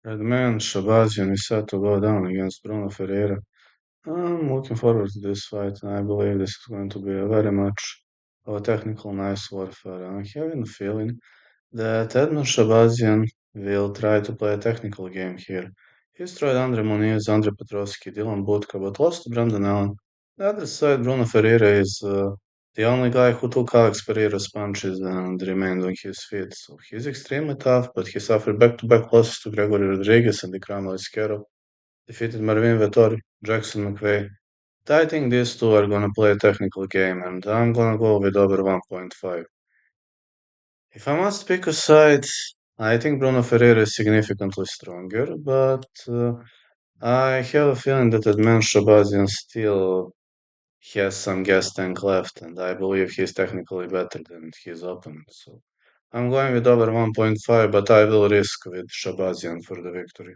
Redman Shabazian is set to go down against Bruno Ferreira. I'm looking forward to this fight, and I believe this is going to be a very much of a technical, nice warfare. I'm having a feeling that Edmund Shabazian will try to play a technical game here. He's tried Andre Muniz, Andre Petrovsky, Dylan Budka, but lost to Brendan Allen. The other side, Bruno Ferreira is the only guy who took Alex Pereira's punches and remained on his feet. So he's extremely tough, but he suffered back-to-back losses to Gregory Rodriguez and Ikram Aliskerov, defeated Marvin Vettori, Jackson McVeigh. I think these two are gonna play a technical game, and I'm gonna go with over 1.5. If I must pick a side, I think Bruno Ferreira is significantly stronger, but I have a feeling that Edmen Shabazian still has some gas tank left, and I believe he's technically better than his opponent. So I'm going with over 1.5, but I will risk with Shabazian for the victory.